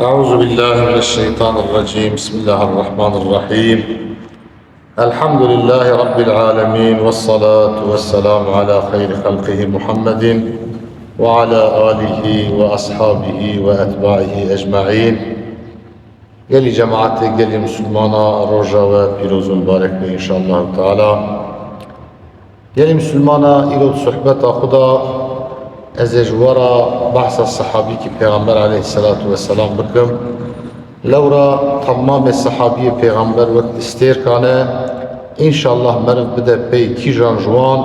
أعوذ بالله من الشيطان الرجيم. بسم الله الرحمن الرحيم. الحمد لله رب العالمين، والصلاة والسلام على خير خلقه محمد وعلى آله وأصحابه وأتباعه أجمعين. يلي جماعتي يلي مسلمانا روجا وبيروز مبارك إن شاء الله تعالى. يلي مسلمانا إلو صحبة خدا ازجوارا بحث الصحابي كي پیغمبر عليه الصلاة والسلام بكم لورا تمام الصحابي پیغمبر وقت استير كانه إن شاء الله مرف بده بي كيجان جوان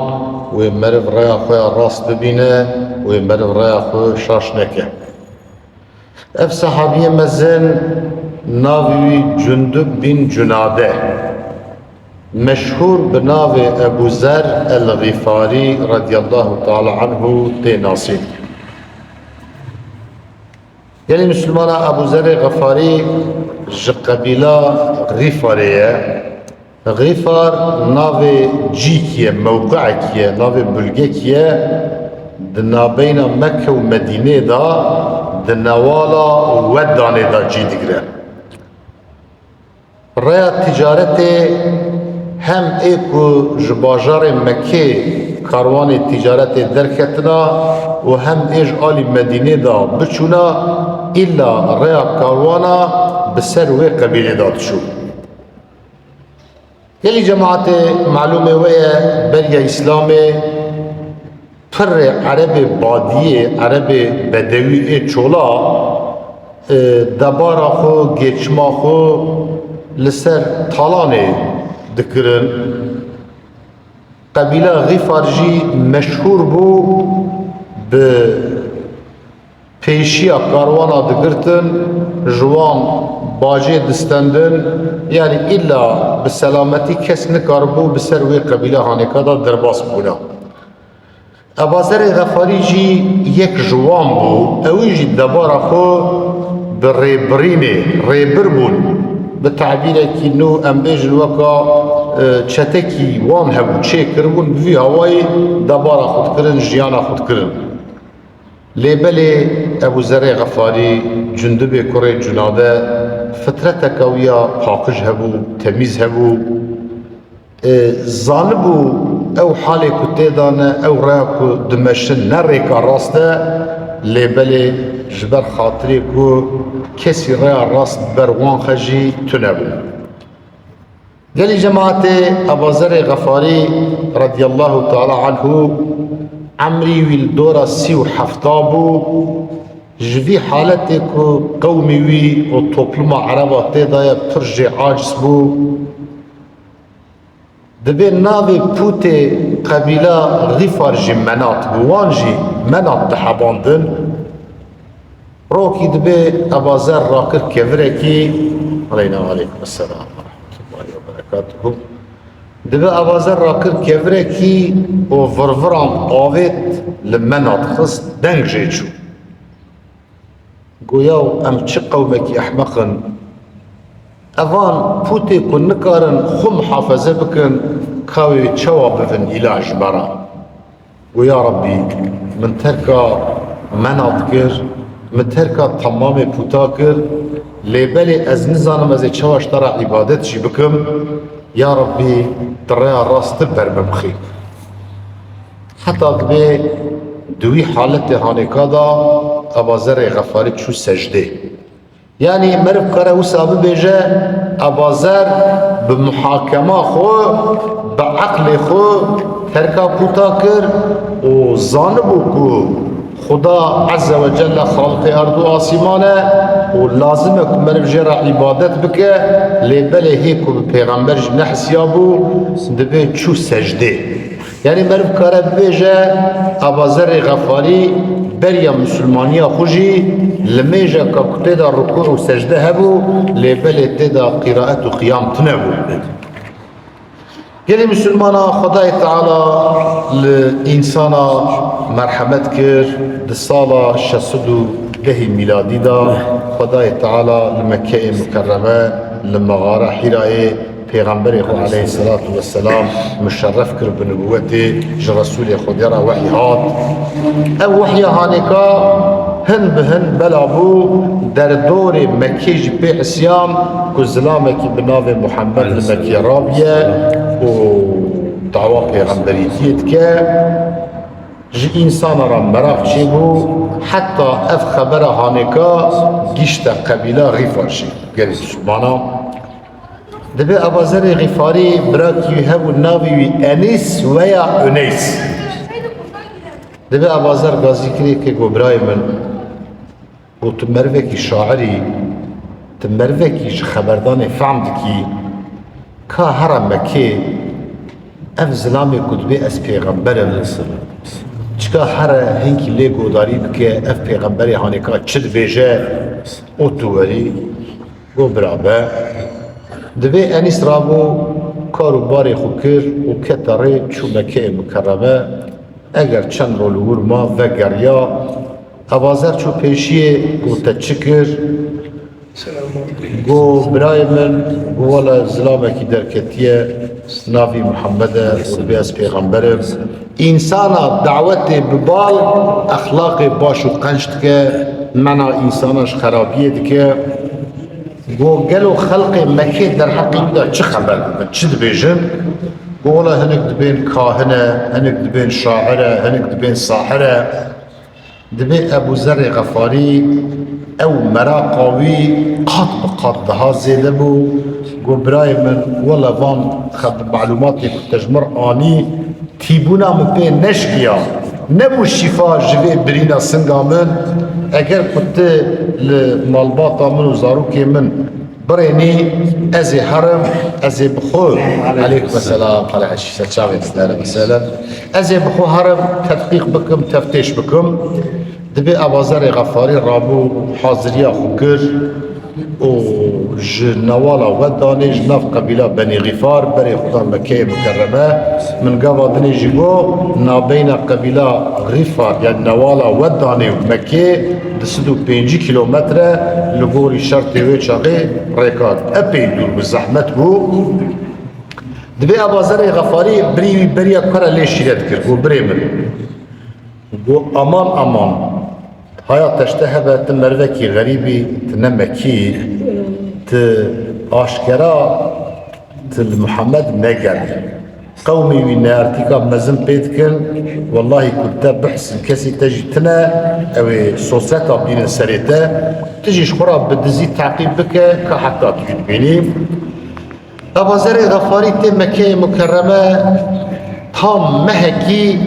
ومرف ريا خويا راس ببينه ومرف ريا خويا شاش نكه. اف صحابي مزن ناوي جندب بن جناده مشهور بناو ابو ذر الغفاري رضي الله تعالى عنه تناصير. يعني مسلمان ابو ذر الغفاري قبيلة غفارية. غفار ناو جيكية موقعكية ناو بلغكية دنا بين مكة ومدينة دا دنوالا وداني دا جي دقرا رأي تجارته هم ایکو جباجار مکه کاروان تجارت درکتنا و هم ایج آلی مدینه دا بچونا ایلا ریا کاروانا بسر و قبیله داد شو. یلی جماعت معلومه ویا بریا اسلام پر عرب بادیه عرب بدوی چولا دبارا خو گچما خو لسر طالانه دكرن. قبيلة غفار جي مشهور بو بپیشیا کاروانا دگرتن جوان باجه دستندن يعني إلا بسلامتي كس نكاربو بسر وي قبيلة هانيكا دا درباس بونا. ابازر غفاري جي يك جوان بو اوي جي دبارا خو بريبريني ريبر بون بتعبيرك انه ام بيجن وكا چتكي وان هبو چه كربون بفي هواي دبارا خود كرن جيانا خود كرن. ليبلي ابو ذر غفاري جندب كوري جناده فترتك ويا باقج هبو تميز هبو ظالبو او حالي كتيدانا او راكو دمشن نريكا راسته ليبلي جبر خاطري كو كسي ريا راس بروان خجي تنبو. قال جماعتي أبو ذر غفاري رضي الله تعالى عنه عمري والدورة سيو حفتابو جفي حالتي كو قومي وي وطوبلما عربا تيدايا برجي عاجز بو دبي ناوي بوتي قبيلة غفار جي منات بوانجي منات تحباندن روكي دبي أبا ذر راكر كفركي علينا وعليكم السلام ورحمة الله وبركاته. دبي أبا ذر راكر كفركي وفرفران آويت لمنات خص دنگ جيتشو قوياو أم چه قومكي أحمقن أفان بوتي كن نكارن خم حافظة بكن كاوي تشوا بفن إلاج برا ويا ربي من تركا منات كر من تركا تمام بوتاكر ليبالي از نزانم از چواش ترى عبادت شي بكم يا ربي ترى راس تبر بمخي حتى كبي دوي حالتي هانيكادا ابا ذر غفاري شو سجده يعني مرف كره وساب بيجا ابا ذر بمحاكمه خو بعقل خو تركا بوتاكر وظانبو كو خدا عز وجل خالق ارض و آسمانه و لازمه که مرف جرا عبادت بکه لیبله هیکو به پیغمبر جب نحسیابو دبه چو سجده یعنی مرف کاره بیجه ابا ذر غفاری بریا مسلمانی خوشی لمیجه که تیدا رکوع و سجده هبو لیبله تیدا قراءت و قیام تنبو. يلي مسلمانا خداي تعالى لإنسانا مرحمت كر دصالة شسدو دهي ميلادي دا خداي تعالى لمكة مكرمة لمغارة حراء پیغمبر خود عليه الصلاة والسلام مشرف كر بنبوته رسول خود يرى وحي هات او وحي هانيكا هن بهن بلابو در دور مكي جي بي عصيام كو زلامكي بناوي محمد المكي رابية و دعوة پیغمبريتيت كا جي انسان را مراق چيبو حتى اف خبر هانيكا گشت قبيلة غفار شي قلت معنى دبي ابازر غفاري براكي هبو ناوي انيس ويا انيس دبي ابازر غازي كري كي براي من و تمروكي شاعري تمروكي خبردان فهمدكي كا هرم مكي اف زلامي كتبي اس پیغمبرم چکا هر هنگی لیگو داری بکه اف پیغمبری هانیکا چد بیجه او تووری گو برابه دوی انیس رابو کارو باری خو کر و کتاری چو مکه مکرمه اگر چند رولور ما وگریا اوازر چو پیشیه گو تچکر گو برای من گو والا زلامکی درکتیه نافي محمد وبياس پیغمبر انسان دعوت ببال اخلاق باشو قنشت که منا انسانش خرابیه که گو گلو خلق مکه در حقی دا چه خبر چه دبیجن گولا هنک دبین کاهنه هنک دبین شاعره هنک دبین ساحره دبی ابو ذر غفاری او مراقاوی قط بقط دها زیده بو گو برای من ولا وان خب معلوماتی که تجمر آنی تیبونا مپی نشکیا نبو شفا جوی برینا سنگا من اگر کت لمالباتا من و زاروکی من بريني ازي حرم ازي بخو عليكم السلام على عشيشة شعبي مثلا ازي بخو حرم تدقيق بكم تفتيش بكم دبي ابازر غفاري رابو حاضرية خوكر و جنوالا وداني جناف قبيلة بني غفار بري خدا مكة مكرمة من قوادني جيبو نابين قبيلة غفار يعني نوالا وداني مكة دسدو 5 كيلومتر لغوري شرطي ويشاغي ريكاد ابي دور بالزحمت بو دبي ابازر غفاري بريا كرا ليش شيرت كر وبريمن و امان امان هایا تشتهبه تمروکی غریبی تنمکی آشکرا محمد مگر قومي وين ارتكاب مزن بيتكن والله كنت بحث كسي تجي تنا او صوصاتا بين سريتا تجي شخرا بدزي تعقيب بك كحتى تجد بيني ابو زر غفاري مكة مكرمة تام مهكي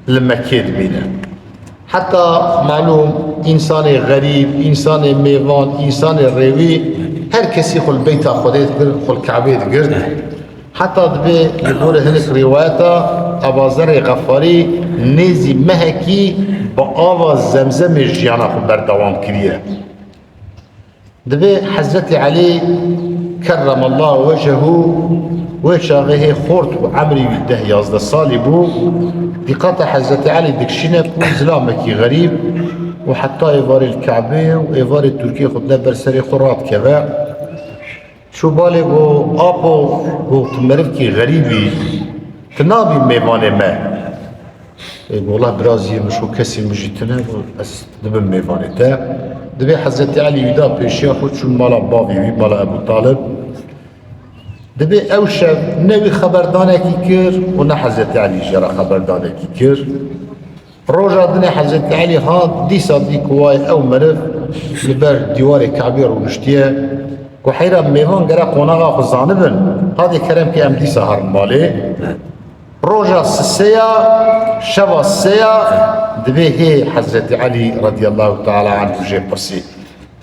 لمكة بينا حتى معلوم انسان غريب انسان ميوان انسان ريوي هر كسي خل بيتا خديت خل كعبيت قرد حتى دبي يقول هناك رواية ابو ذر غفاري نيزي مهكي بآوا زمزم الجيانا خبر دوام كريه دبي حضرت علي كرم الله وجهه وشاغه خورت وعمري يده يازد صالي بو دقات حضرت علي دكشينة زلامكي غريب وحتى ايفار الكعبة وايفار التركية خدنا برسري خرات كذا شو بالي بو آبو بو تمرفكي غريبي تنابي ميوان ما والله برازي مشو كسي مجيتنا بس دبن ميوان تا دبي حضرت علي يدا بيشيا خود شو مالا بابي مالا ابو طالب دبي اوشب نوي خبردانكي كر ونا حضرت علي جرى خبردانكي كر روجا دني حضرت علي ها دي صديق واي او مرف لبر ديوار كعبير ونشتيه وحيرا ميوان قرا قوناغا خزانبن هذه كلام كي ام دي سهر مالي روجا السيا شبا السيا دبي هي حضرت علي رضي الله تعالى عنه جي برسي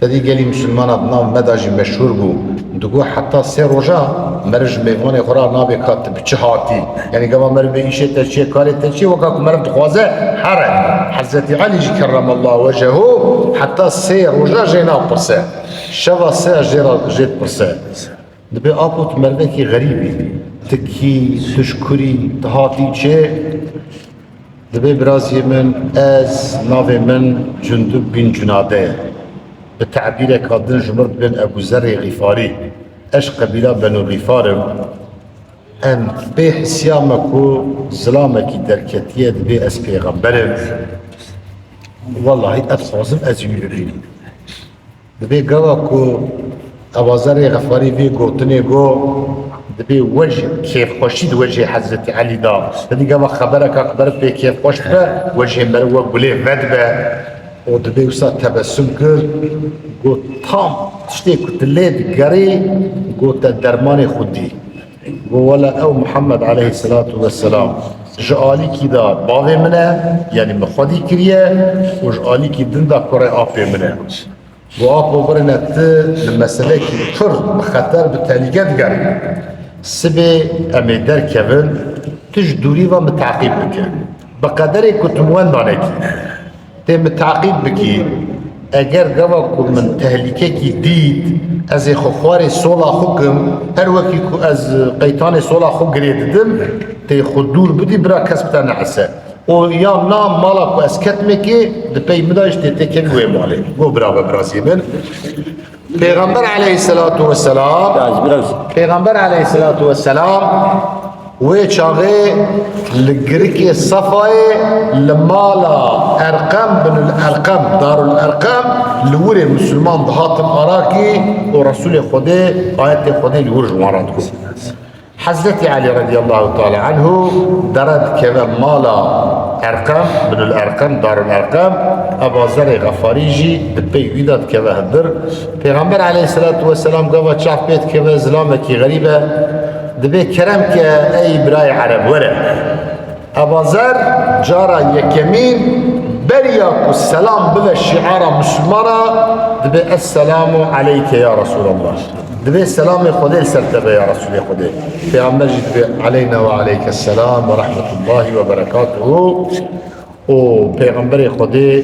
تدي قالي مسلمان بنام مداجي مشهور بو دقو حتى سي روجا مرج ميوان خرا نابي كاتب چهاتي يعني قبل مربي ايشي تشي كاري تشي وكاكو مرب تخوازه حرق حضرت علي جي كرم الله وجهه حتى سي روجا جينا برسي شبا سي جيت برسي دبي ابوت مربكي غريبي تكي تشكري تهاتي چه دبي برازي من از ناوي من جندب بن جناده بتعبير كادن جمرد بن ابو ذر غفاري اش قبيله بنو غفار ان به سيامكو ظلامكي دركتيه دبي اس پیغمبر والله اتخازم ازوی ببینیم دبی گوا کو ابازر غفاری بی گوتنی گو دبی وجه کیف خوشید وجه حضرت علی دا دبی گوا خبرک خبر بی کیف خوش به وجه مرو گلی ود به و دبی وسا تبسم کرد گو تام تشتی کتلید گری گو تا درمان خودی گو ولا او محمد علیه الصلاة والسلام جعالی کی دا باوی منه یعنی مخودی کریه و جعالی کی دن دا کره آفی منه و آفو برنت المسئله کی پر خطر به تلیگت گر سبه امی در کون تج دوری و متعقیب بکن بقدر کتموان دانه کی تی متعقیب بکی اگر گوا کو من تهلیکه کی دید از خوار سولا خوکم هر وکی کو از قیتان سولا خو گریددم تی خود دور بدی برا کسب تا نعسه و یا نام مالا کو از کتمه که ده پی مداش تی تکن گوی مالی گو برا ببراسی من پیغمبر علیه الصلاة والسلام پیغمبر علیه الصلاة والسلام وی چاغه لگرک صفای لمالا ارقم بن الارقم دار الارقم لور مسلمان دهاتم آراکی و رسول خدا آیت خدا لور جوارات کو حضرت علی رضی الله تعالی عنه درد که مالا ارقم بن الارقم دار الارقم ابازر غفاری جی دبی ویداد که هدر پیغمبر علیه الصلاة والسلام گفت چاپ بیت که زلامه کی غریبه دبی کرم که ای برای عرب وره ابازر جارا یکمین بریا کو سلام بده شعار مسلمانا دبی السلام علیک یا رسول الله دبی سلام خدا سرتبه یا رسول خدا پیامبر دبی علینا و علیک السلام و رحمت الله و برکاته و پیغمبر خدا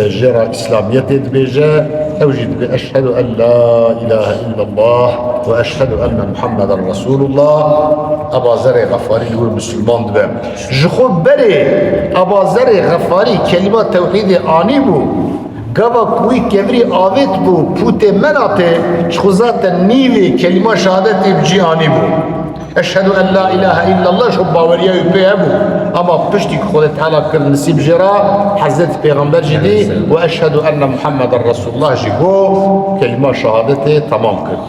جرى إسلامية دبيجة أوجد بأشهد أن لا إله إلا الله وأشهد أن محمد رسول الله أبا زر غفاري هو المسلمان دبا جخود بري أبا زر غفاري كلمة توحيد آني بو قبا كوي كبري آويت بو پوت مناته شخوزات النيوي كلمة شهادت بجي آني بو أشهد أن لا إله إلا الله شو باوريا يبيه أبو أما بشتي خود تعالى كل نسيب جرا حزت پیغمبر جدي وأشهد أن محمد رسول الله جيكو كلمة شهادته تمام كد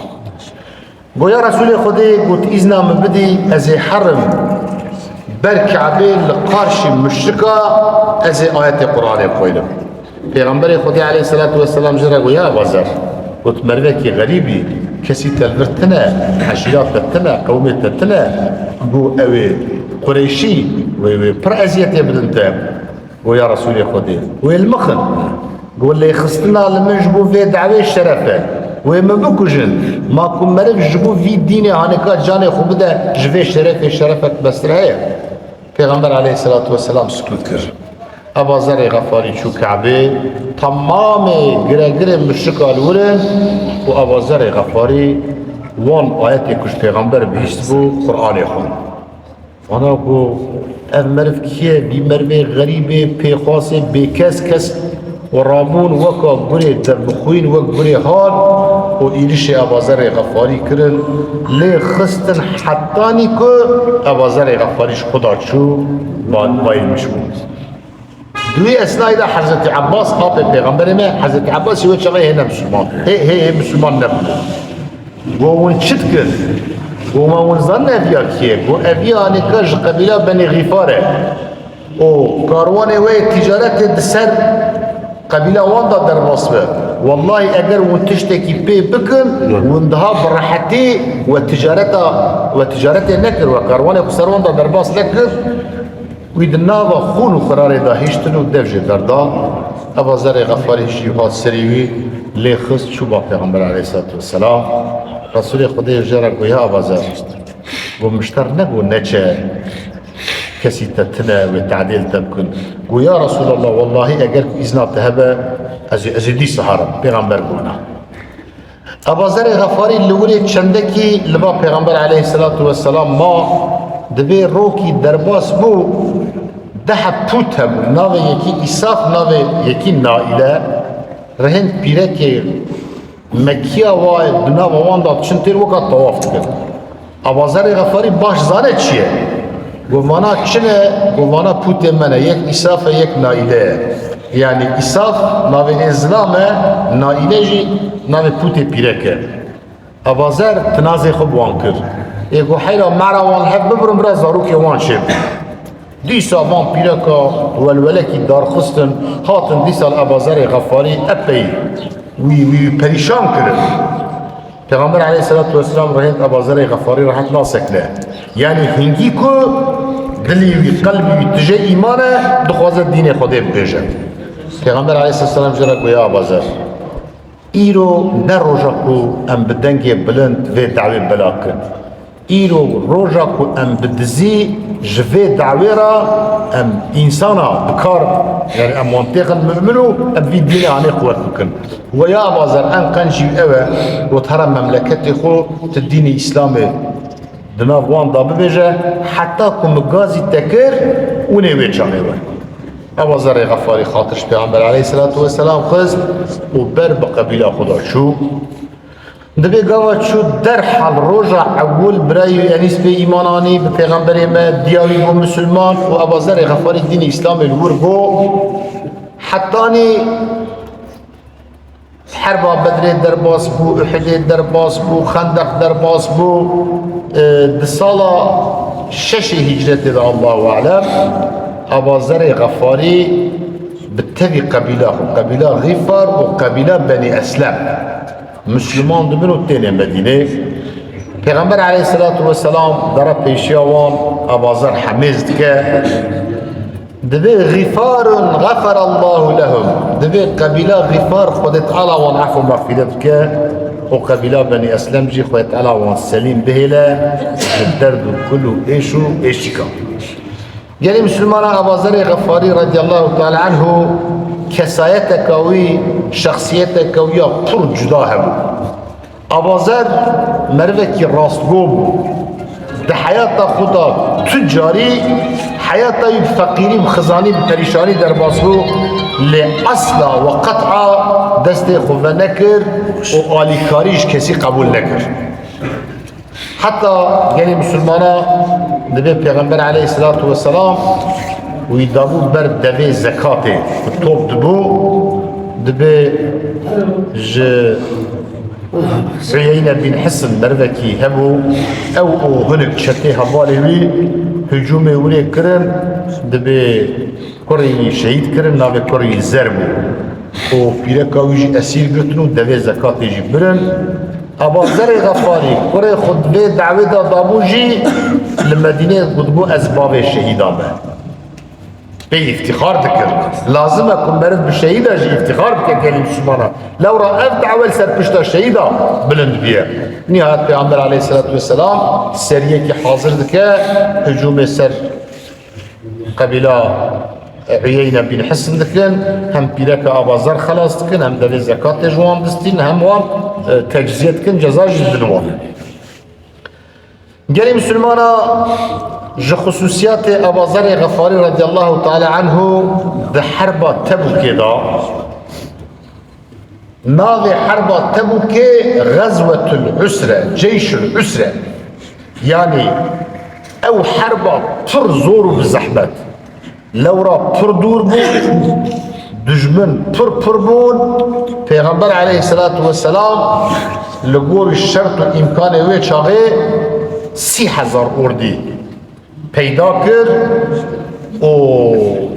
قو يا رسول خدي قلت إذنا من بدي أزي حرم بركعبي لقارش مشركة أزي آيات القرآن قويلم پیغمبر خدي عليه الصلاة والسلام جرا قو يا بازر قلت مروكي غريبي كسي تلبرتنا حشيرات تلتنا قومي تلتنا قو أوي قريشي وبر أزيات يبدنتا ويا رسول خدي والمخن قول لي خصنا لما نجبو في دعوة الشرفة وما بكوجن ما كن مرف جبو في ديني هانكات جاني خو بدا جبي شرفة بسرعية پیغمبر عليه الصلاة والسلام سكوت كر أبا ذر غفاري شو كعبه تمام غير مشرك الولن وأبا ذر غفاري وان آيات كش پیغمبر بيستبو قرآن خون فانا قو اف مرف كيه بي مرمي غريبه بيخاصه بكس ورامون وكا بري دربخوين وك بري هاد وإيلش أبا ذر غفاري كرن لي خستن حتاني كو أبا ذر غفاريش خدا شو باين مشمون دوی اسنای دا حضرت عباس قاپ پیغمبر ما حضرت عباس یه چقدر هنم مسلمان هی مسلمان نبود و اون چت کرد و ما اون زن افیا کیه و افیا نکاش قبیله بنی غیفاره و کاروان وی تجارت دسر قبیله وان دا در مصبه والله اگر اون تشتکی پی بکن اون دها براحتی و تجارت نکر و کاروان خسروان دا در باس نکر ويد النافا خون وخراري دا هيشتن ودفجي دردا أبا ذر غفاري شيوها سريوي لي خست شو با پیغمبر عليه الصلاة والسلام رسول خدای جرا گویا أبا ذر ومشتر نقو نچه كسي تتنا وتعديل تبكن گویا رسول الله والله اگر إذنا تهبه أزيدي سهارم پیغمبر گونا أبا ذر غفاري اللي چندكي لما پیغمبر عليه الصلاة والسلام ما دبي روكي درباس بو ده پوت هم ناوه یکی ایساف ناوه یکی نائله رهند پیره که مکیه وای بناوه وان داد چنتر وکا طواف کرد آوازر غفاری باش زانه چیه گوانا چنه گوانا پوت منه یک ایساف یک نائله يعني إساف ناوي إزلام نائلجي ناوي بوتي بيركة أبازر تنازي خب وانكر يقول حيلا معرا وان حب ببرم برا زاروكي وان شب ديسا وان بيركة والولكي دار خستن هاتن ديسا الأبازر غفاري أبي وي بريشان كرن پیغمبر علیه الصلاة والسلام رهید ابازر غفاری رحمت ناسک له یعنی هنگی کو دلی و قلبی و تجه ایمانه دخوازد دین خوده ببیجه پیغمبر علیه الصلاة والسلام جرا گویا ابازر ایرو نروجا کو ام بدنگی بلند و دعوی بلا کن ایرو روجا کو ام بدزی جوه دعوی را ام انسانا بکار يعني ام منطقه مؤمنو ام في دين عني قوت ممكن ويا بازر ان قنجي اوه وترى مملكتي خو تديني اسلامي دناف وان دا ببيجه حتى كم غازي تكر ونوي جانيور ابازر غفاري خاطرش پیغمبر عليه الصلاه والسلام خز وبر بقبيله خدا شو دبي قوات شو درحل رجع أول براي يعني سبي إيماناني بپیغمبر ما دياري بو مسلمان و أبازر غفاري الدين الإسلام الور بو حتاني حرب بدر درباس بو أحد درباس بو خندق درباس بو دسالة شش هجرة دا الله أعلم أبازر غفاري بالتبي قبيلة غفار وقبيلة بني أسلم مسلمان دبنو تاني مدينة پیغمبر عليه الصلاة والسلام در پیشیوان ابازر حمیز که دبي غفار غفر الله لهم دبي قبيلة غفار خودت على وان عفو مغفرتك وقبيلة بني أسلم جي خودت على وان سليم بهلا الدرد كله ايشو ايشيكا يعني مسلمان ابازر غفاري رضي الله تعالى عنه کسایت کوی شخصیت کوی پر جدا هم ابازر مروه کی راستگو بود ده حیات خدا تجاری حیات فقیری و خزانی پریشانی در باسو لأصلا و قطعا دست خوب نکر و آلیکاریش کسی قبول نکر حتی یعنی مسلمانا دبی پیغمبر علیه الصلاة والسلام ويدابو بر دبي زكاتي الطوب دبي عيينة بن حسن مرذكي هبو او هنك شتي هبالي هجومي ولي كرن دبي كوري شهيد كرن نابي كوري زربو و بيركا ويجي اسير قرتنو دبي زكاتي جبرن ابا زر غفاري كوري خد بي دعوه دا دابوجي لمدينة قدبو اسباب الشهيدان بي افتخار ذكر لازم اكون برد بالشهيدة جي افتخار بك كلمة مسلمانة لو رأى دعوة سربشتا الشهيدة بلند بيها نهاية پیغمبر عليه الصلاة والسلام سرية كي حاضر ذكا هجوم سر قبيلة عيينة بن حسن ذكرن هم بيرك ابا زر خلاص ذكرن هم دلي زكاة جوان دستين هم وان تجزية ذكرن جزاء جد وان قال مسلمانة جو خصوصيات أبا ذر غفاري رضي الله تعالى عنه بحرب تبوك دا ناوي حرب تبوك غزوة العسرة جيش العسرة يعني أو حرب پر زور بالزحمة لو را پر دور بو دجمن پر بون پیغمبر عليه الصلاة والسلام لقور الشرط والإمكان ويشاغي 30,000 أردي پیدا کرد و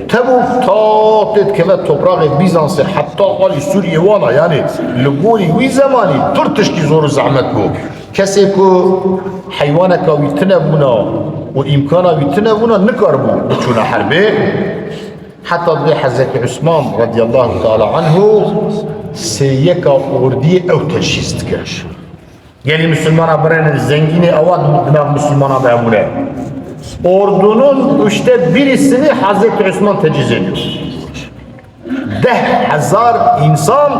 تبوک تا تد که توپراغ بیزانس حتی آلی سوریه وانا یعنی لگوری وی زمانی ترتش کی زور زحمت بود کسی که حیوانک وی تنبونا و امکانا وی تنبونا نکار بود بچونا حربه حتی به حضرت عثمان رضی الله تعالی عنه سیکا اردی او تجهیز کرد یعنی مسلمان برن زنگین اوان دماغ مسلمان بهمونه ordunun 1/3'sini Hazreti Osman teciz ediyor. 10,000 insan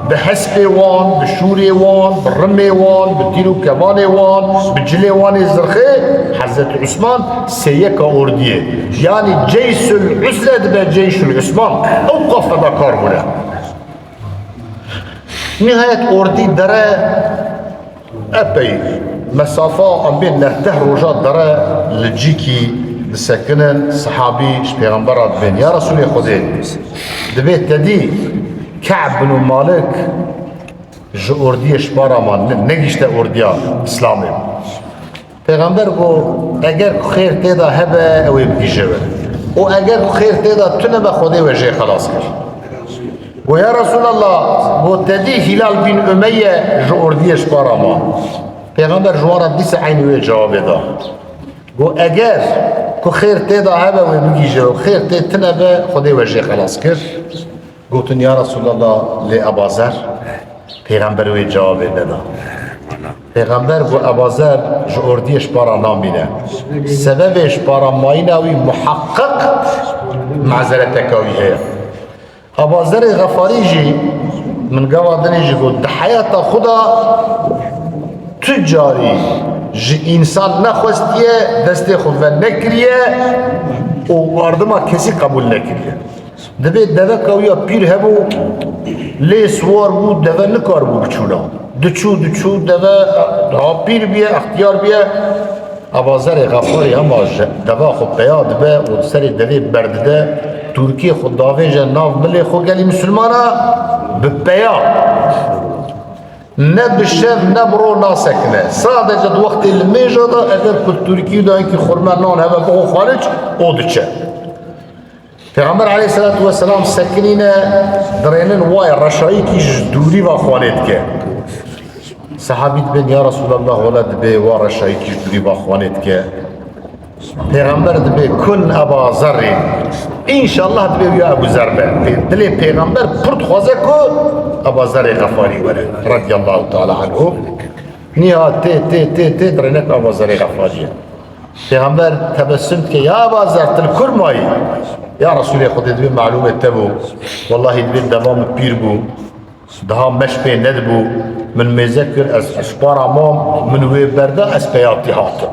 به حسب وان بشوري وان بالرمي وان بالديرو كمان وان بالجلي وان الزرخي حضرت عثمان سيكا أوردية يعني جيش العسرة ده جيش العثمان أوقف هذا كاربونا نهاية أوردي درا أبي مسافة أم بين نهته رجال درا لجيكي دسکنن صحابیش پیغمبرات بین یا رسول خدا دبیت تدی کعب بن مالک جو اردیش بارا من نگیشته اردیا اسلامی پیغمبر گو اگر خیر تیدا هبه اوی بگیشه و اگر خیر تیدا تونه به خدا وجه خلاص کرد و یا رسول الله گو تدی هلال بن امیه جو اردیش بارا من پیغمبر جوارا دیس عینوی جواب داد گو اگر که خیر تیدا هبه و بگیشه و خیر تید تنه به خدا وجه خلاص کرد گوتن یا رسول الله لی ابازر پیغمبر وی جواب نداد پیغمبر گو ابازر جو اردیش بارا نامینه سببش بارا ماینوی محقق معذرت کاوی هیا ابازر غفاری جی من قوادنی جی گو ده حیات خدا تجاری جی انسان نخواستیه دست خود و نکریه و اردما کسی قبول نکریه دبی دوه کویا پیر هبو لی سوار بود دوه نکار بود بچونا دچو دوه ها پیر بیه اختیار بیه ابازر غفاری اما دوه خود بیاد به و سر دوه برده ترکی خود داوه جه ناف ملی خود گلی مسلمانا بپیا نه بشف نه برو ناسکنه ساده جد وقتی المیجا دا اگر کل ترکی دا اینکه خورمه نان همه بگو خارج او دچه پیغمبر علیه السلام سکنین درینن وای رشایی کیش دوری و خوانید که صحابیت بین یا رسول الله ولد به و رشایی کیش دوری و خوانید که پیغمبر دبی کن ابا ذری انشالله دبی یا ابو ذر به دل پیغمبر پرد خوازه کو ابا ذر غفاری وره رضی الله تعالی عنه نیا تی درینک ابا ذر غفاریه پیغمبر تبسم که یا ابا ذر تل کرمایی یا رسول خود دبی معلومه تبو والله دبی دوام پیر بو daha meşbe nedbu min mezekir az aşpara mam min ve berda az peyati hatı.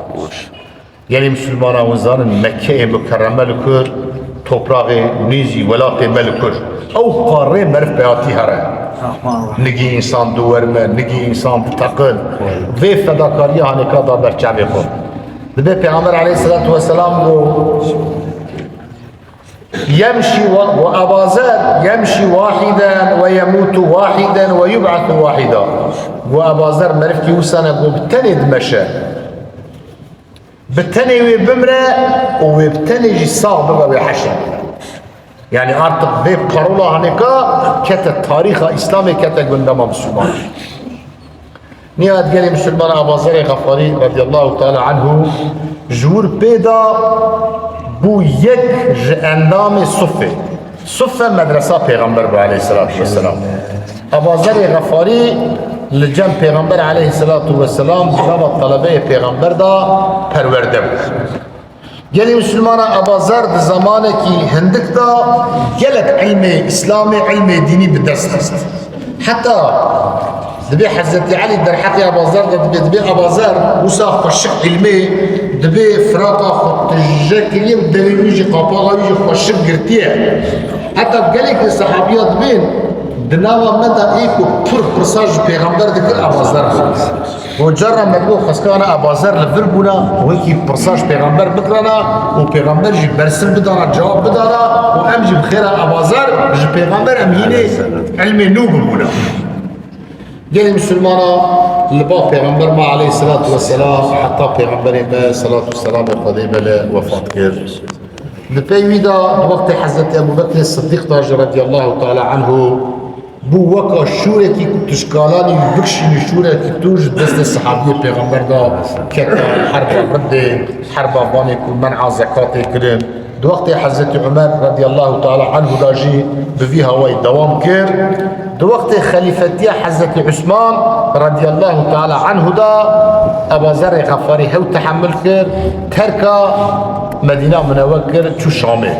Yani Müslümana vazanın Mekke-i Mükerreme lükür, toprağı nizi velat-i melükür. Ev qarre merf peyati hara. Nigi insan duverme, nigi insan takın ve fedakariye hanika da berçavi kod. Dibe Peygamber aleyhissalatu vesselam bu يمشي وأبا ذر يمشي واحدا ويموت واحدا ويبعث واحدا وأبا ذر مرفكي وسنة وبتني دمشى بتني وبمرة وبتني جي صاغ بقى بحشر يعني artık بيب قرولا هنكا كتا تاريخ إسلامي كتا قندما مسلمان نهاية قال مسلمان أبا ذر غفاري رضي الله تعالى عنه جور بيدا bu یک اندام صفه مدرسه پیغمبر با علیه السلام ابازر غفاری لجن پیغمبر علیه السلام جناب طلبه پیغمبر دا پرورده بود گلی مسلمان ابازر در زمانه که هندک دا گلک علم اسلام علم دینی به دست است حتی دبي حضرت علي در حق ابازر دبي ابازر وسا خوشق علمي دبي فراقه خط الجاكليه ودبي يجي قاپاغا يجي خوشق قرتيه حتى قالك الصحابيات بين دناوا مدى ايكو برساج پیغمبر دكر ابازر وجرى مدبو خسكانا ابازر لفربونا وهيكي برساج پیغمبر بكرنا وپیغمبر جي برسل بدانا جواب بدانا وامجي بخير ابازر جي پیغمبر اميني علمي نوبمونا جاني مسلمانا لبا پیغمبر ما عليه الصلاة والسلام حتى پیغمبر ما صلاة والسلام وقديمة لوفاة كير لبيويدا وقت حضرت أبو بكر الصديق تاج رضي الله تعالى عنه بو وكا شورة كي تشكالاني بكشي شورة كي توج دست الصحابية پیغمبر دا كتا حربا رد حربا باني كل منع زكاة كرين دو وقت حضرت عمر رضي الله تعالى عنه داجي بفيها واي دوام كير دو وقت خليفتي حضرت عثمان رضي الله تعالى عنه دا أبا ذر غفاري هو تحمل كير تركا مدينة منوكر شو شامي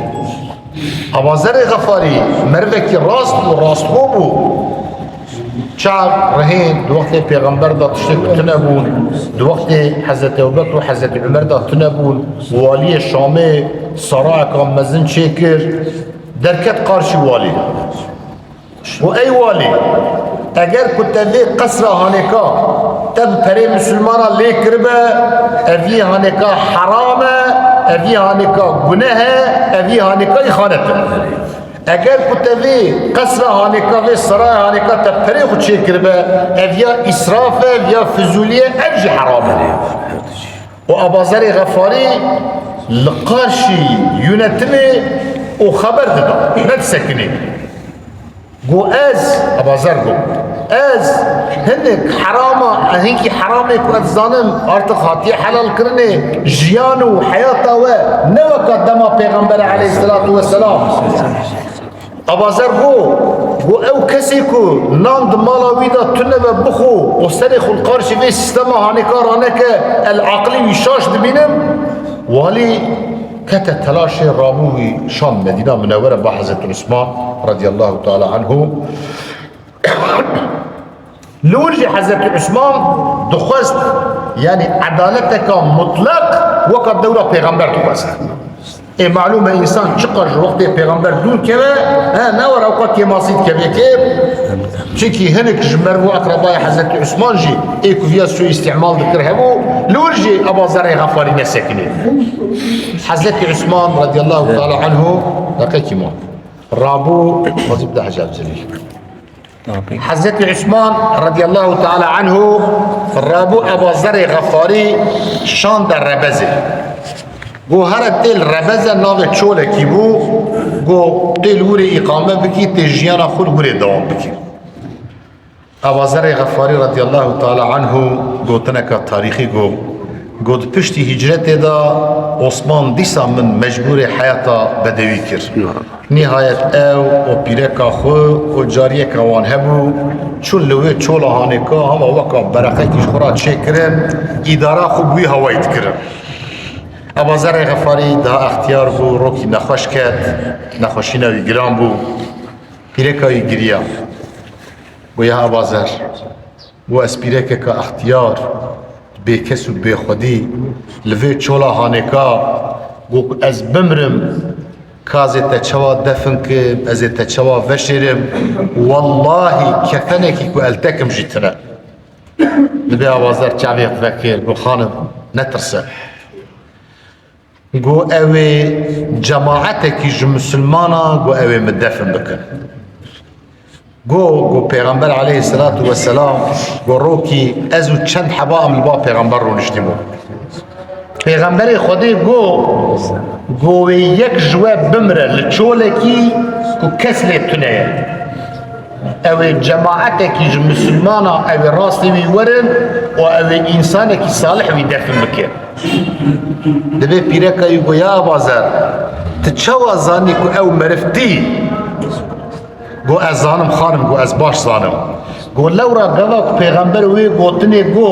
أبا ذر غفاري مروكي راست بو شعب رهين دو وقت پیغمبر دا تشتك تنبون دو وقت حضرت ابو بكر و حضرت عمر دا تنبون والي شامي صراع كان مزن شكر دركت قارشي والي وأي والي اگر كنت لي قصر هانيكا تب بري مسلمانا لي كربا افي هانيكا حرامه اوی هانکا گناه اوی هانکای خانته اگر کتوی قصر هانکا و سرای هانکا تا پری خود چه کربه اویا اسراف اویا فضولیه اوجی حرامه و ابازر غفاری لقارشی یونتنه و خبر داده نتسکنی گو از ابازر گو از هنك حرامه هنكي حرامه كنت ظالم ارتق خاطي حلال كرني جيان وحياته و نوكا دما پیغمبر عليه الصلاه والسلام ابازر گو او کسی کو ناند مالا ویدا تنبه بخو و سرخ القارش في سيستما هانكارانه که العقلی وشاش دبینم ولی كتا تلاشي رابوي شام مدينة منورة بحزة عثمان رضي الله تعالى عنه لورجي حضرت عثمان دخست يعني عدالتك مطلق وقت دورة پیغمبر دخست اي معلومة انسان چقدر وقت پیغمبر دور كما نور اوقات يماسيد كبه كيف چكي هنك جمرو اقرباء حضرت عثمان جي اي كفيا سو استعمال ذكر هبو لورجي ابا زرع غفاري نسكني حضرت عثمان رضي الله تعالى عنه لقيت ما رابو وزيب ده حجاب زليل حضرت عثمان رضي الله تعالى عنه رابو ابا زرع غفاري شان در ربزه گو هر تل ربزه ناو چوله کی بو گو تل وری اقامه بکی تجیانا خود وری دوام بکی ابازر غفاری رضی الله تعالی عنه گو تنکا تاریخی گو پشتی هجرت دا عثمان دیسا من مجبور حیاتا بدوی کرد نهایت او و پیرکا خو و جاریه کوان هبو چون لوی چوله هانکا هما وکا برقه کش خورا چه کرن اداره خو بوی هوایت کرن ابازر غفاری دا اختیار بو روکی نخوش کرد نخوشی نوی گرام بو پیرکای گریا بو یا ابازر بو از پیرکه که اختیار بی کس و بی خودی لوی چولا هانکا بو از بمرم کازی تچوا دفن که از تچوا وشرم والله کفنه که که التکم جیتنه لبی ابازر چاوی فکر بو خانم نترسه گو اوی جماعت کی مسلمانا گو اوی مدفن بکن گو پیغمبر علیه الصلاة والسلام گو روکی ازو چند حبا املبا پیغمبر رو نشتیمو پیغمبر خودی گو یک جواب بمره لچولکی گو کس لیتونه اوی جماعت کی مسلمانا اوی راستی وی ورن و اوی انسان کی صالح وی دفن بکن دبی پیرکایی گو یا بازر تچوا زانی کو او مرفتی گو از زانم خانم گو از باش زانم گو لورا گواک پیغمبر وی گوتنی گو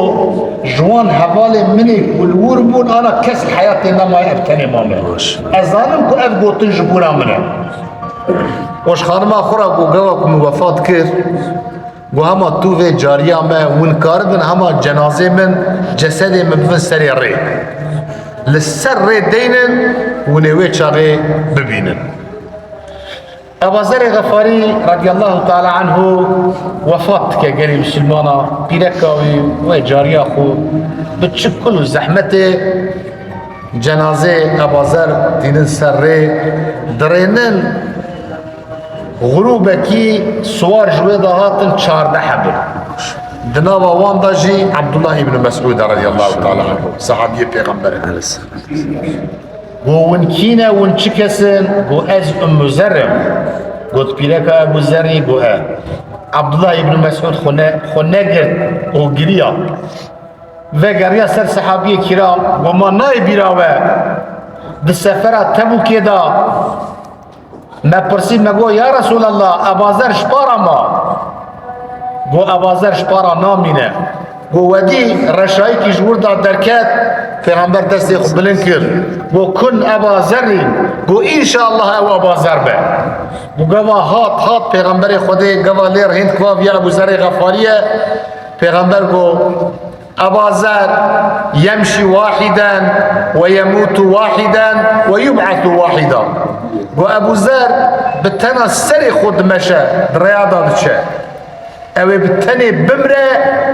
جوان حوال منی کلور بون آنا کس حیات نمای ابتنی مامه از زانم کو اف گوتن جبورا منه وش خانم آخورا گو گواک موفات کرد گو هما تو و جاریا ما ونکاردن هما جنازه من جسد من بفن سری ری لسر ری دینن ونوی چاقی ببینن ابازر غفاری رضی الله تعالی عنه وفات که گری مسلمانا پیرکاوی و جاریا خو بچکل زحمت جنازه ابازر دینن سر ری درینن غروبکی سوار جوه هاتن 14 حبل دناوا وان داجی عبدالله ابن مسعود رضی الله تعالی عنه صحابی پیغمبر گو ونکینه ونچکسن گو از ام زرم گوت پیرکا ابو زری گو عبدالله ابن مسعود خونه گرد و گریا و گریا سر صحابی کرام و ما نای بیراوه ده سفره تبوکی دا ما پرسید مگو یا رسول الله ابازر شپارا ما گو ابازر شپارا نامینه گو ودی رشایی که جور داد درکت پیغمبر دستی خود بلند کرد گو کن ابازری گو انشاءالله او ابازر به گو هات پیغمبر خودی گوا لیر هند کواف یا ابو ذر غفاریه پیغمبر گو ابازر يمشي واحدا ويموت واحدا ويبعث واحدا گو ابو ذر بتنا سری خود مشه رياضه بشه او بتني بمره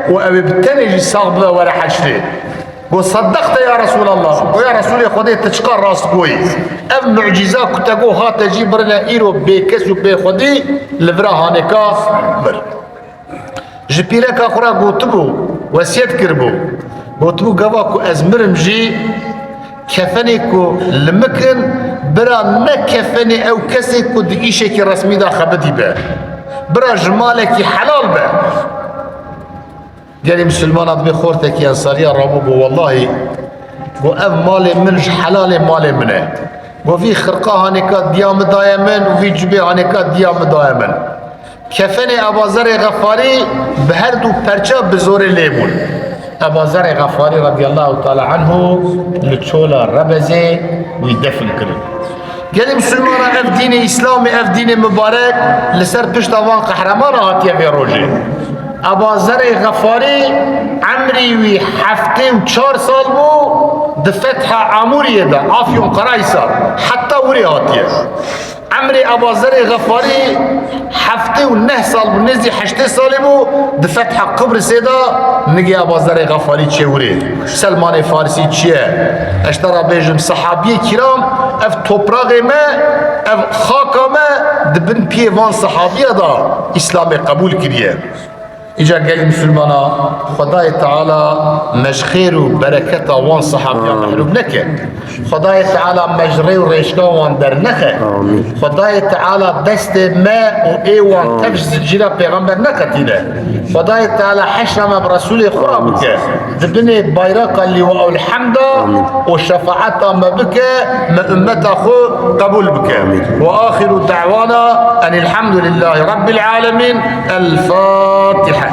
و او بتني جي صاحبه ولا حشره قو صدقت يا رسول الله ويا رسول خدي تشقى راس قوي ام معجزة كتاقو هات جيبرنا ايرو بكسو بخدي لفرا هانيكا بر جبيلك اخرى قوتبو وسيد كربو قوتبو قواكو ازمرم جي كفني كو لمكن برا ما كفني او كسي كو دقيشك رسمي دا خبتي به برا جمالك حلال به قال مسلمان ادمي خورتك يا انصاريه رابو بو والله بو اف مالي منش حلال مالي منه وفي خرقه هانيكا ديام دائما وفي جبي هانيكا ديام دائما كفني ابازر غفاري بهردو پرچا بزور ليمون ابازر غفاري رضي الله تعالى عنه لتشولا ربزه ويدفن كرن قال مسلمان اف دين اسلامي اف دين مبارك لسر پشت وان قهرمان هاتيه في روجي ابازر غفاری عمری وی هفته و 4 سال بو د فتح عموریه دا آفیون قرایسا حتی وری هاتیه عمری ابازر غفاری هفته و 9 سال بو نزدی 8 سالی بو د فتح قبرص دا نگی ابازر غفاری چه وری سلمان فارسی چیه اشترا بیجم صحابی کرام اف توپراغ ما اف خاکا ما دبن پیوان صحابی دا اسلام قبول کریه إجا قال مسلمانا خداي تعالى مجخير وبركة وان صحابيا محروب نكه خداي تعالى مجري وريشكا وان در نخه خداي تعالى دست ما وان تفجز الجيرا پیغمبر نكتينه خداي تعالى حشرم برسول خرابك دبني بايراك اللي وقو الحمد والشفاعة ما بك ما أمتا خو قبول بك وآخر دعوانا أن الحمد لله رب العالمين الفاتحة